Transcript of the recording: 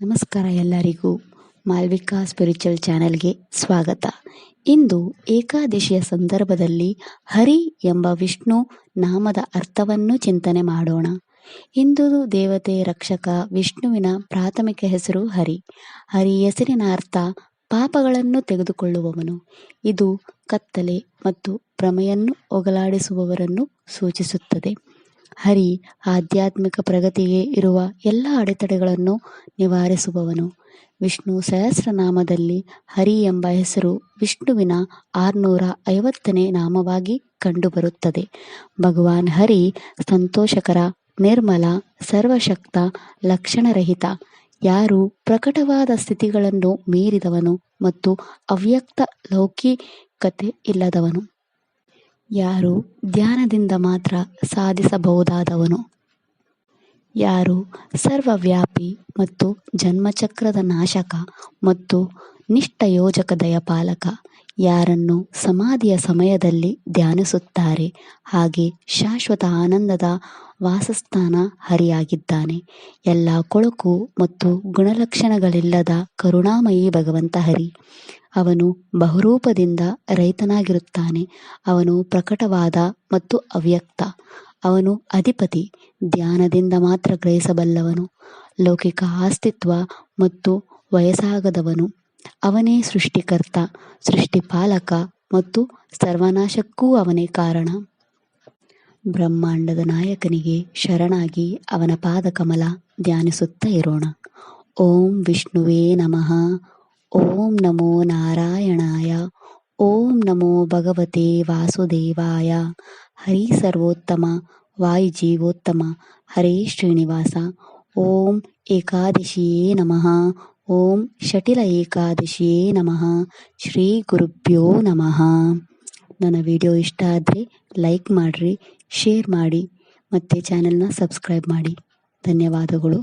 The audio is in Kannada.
ನಮಸ್ಕಾರ ಎಲ್ಲರಿಗೂ. ಮಾಲ್ವಿಕಾ ಸ್ಪಿರಿಚುವಲ್ ಚಾನೆಲ್ಗೆ ಸ್ವಾಗತ. ಇಂದು ಏಕಾದಶಿಯ ಸಂದರ್ಭದಲ್ಲಿ ಹರಿ ಎಂಬ ವಿಷ್ಣು ನಾಮದ ಅರ್ಥವನ್ನು ಚಿಂತನೆ ಮಾಡೋಣ. ಹಿಂದೂ ದೇವತೆ ರಕ್ಷಕ ವಿಷ್ಣುವಿನ ಪ್ರಾಥಮಿಕ ಹೆಸರು ಹರಿ. ಹರಿ ಹೆಸರಿನ ಅರ್ಥ ಪಾಪಗಳನ್ನು ತೆಗೆದುಕೊಳ್ಳುವವನು. ಇದು ಕತ್ತಲೆ ಮತ್ತು ಭ್ರಮೆಯನ್ನು ಹೋಗಲಾಡಿಸುವವರನ್ನು ಸೂಚಿಸುತ್ತದೆ. ಹರಿ ಆಧ್ಯಾತ್ಮಿಕ ಪ್ರಗತಿಗೆ ಇರುವ ಎಲ್ಲ ಅಡೆತಡೆಗಳನ್ನು ನಿವಾರಿಸುವವನು. ವಿಷ್ಣು ಸಹಸ್ರನಾಮದಲ್ಲಿ ಹರಿ ಎಂಬ ಹೆಸರು ವಿಷ್ಣುವಿನ 650ನೇ ನಾಮವಾಗಿ ಕಂಡುಬರುತ್ತದೆ. ಭಗವಾನ್ ಹರಿ ಸಂತೋಷಕರ, ನಿರ್ಮಲ, ಸರ್ವಶಕ್ತ, ಲಕ್ಷಣರಹಿತ, ಯಾರು ಪ್ರಕಟವಾದ ಸ್ಥಿತಿಗಳನ್ನು ಮೀರಿದವನು ಮತ್ತು ಅವ್ಯಕ್ತ ಲೌಕಿಕತೆ ಇಲ್ಲದವನು, ಯಾರು ಧ್ಯಾನದಿಂದ ಮಾತ್ರ ಸಾಧಿಸಬಹುದಾದವನು, ಯಾರು ಸರ್ವವ್ಯಾಪಿ ಮತ್ತು ಜನ್ಮಚಕ್ರದ ನಾಶಕ ಮತ್ತು ನಿಷ್ಠಯೋಜಕ ದಯಪಾಲಕ, ಯಾರನ್ನು ಸಮಾಧಿಯ ಸಮಯದಲ್ಲಿ ಧ್ಯಾನಿಸುತ್ತಾರೆ ಹಾಗೆ ಶಾಶ್ವತ ಆನಂದದ ವಾಸಸ್ಥಾನ ಹರಿಯಾಗಿದ್ದಾನೆ. ಎಲ್ಲ ಕೊಳಕು ಮತ್ತು ಗುಣಲಕ್ಷಣಗಳಿಲ್ಲದ ಕರುಣಾಮಯಿ ಭಗವಂತ ಹರಿ. ಅವನು ಬಹುರೂಪದಿಂದ ರಹಿತನಾಗಿರುತ್ತಾನೆ. ಅವನು ಪ್ರಕಟವಾದ ಮತ್ತು ಅವ್ಯಕ್ತ. ಅವನು ಅಧಿಪತಿ, ಧ್ಯಾನದಿಂದ ಮಾತ್ರ ಗ್ರಹಿಸಬಲ್ಲವನು, ಲೌಕಿಕ ಅಸ್ತಿತ್ವ ಮತ್ತು ವಯಸ್ಸಾಗದವನು. ಅವನೇ ಸೃಷ್ಟಿಕರ್ತ, ಸೃಷ್ಟಿಪಾಲಕ ಮತ್ತು ಸರ್ವನಾಶಕ್ಕೂ ಅವನೇ ಕಾರಣ. ಬ್ರಹ್ಮಾಂಡದ ನಾಯಕನಿಗೆ ಶರಣಾಗಿ ಅವನ ಪಾದ ಕಮಲ ಧ್ಯಾನಿಸುತ್ತಾ ಇರೋಣ. ಓಂ ವಿಷ್ಣುವೇ ನಮಃ. ಓಂ ನಮೋ ನಾರಾಯಣಾಯ. ಓಂ ನಮೋ ಭಗವತೆ ವಾಸುದೇವಾಯ. ಹರಿ ಸರ್ವೋತ್ತಮ, ವಾಯು ಜೀವೋತ್ತಮ, ಹರೇ ಶ್ರೀನಿವಾಸ. ಓಂ ಏಕಾದಶಿಯೇ ನಮಃ. ಓಂ ಶಟಿಲ ಏಕಾದಶಿಯೇ ನಮಃ. ಶ್ರೀ ಗುರುಭ್ಯೋ ನಮಃ. ನನ್ನ ವಿಡಿಯೋ ಇಷ್ಟ ಆದರೆ ಲೈಕ್ ಮಾಡಿರಿ, ಶೇರ್ ಮಾಡಿ ಮತ್ತು ಚಾನೆಲ್ನ ಸಬ್ಸ್ಕ್ರೈಬ್ ಮಾಡಿ. ಧನ್ಯವಾದಗಳು.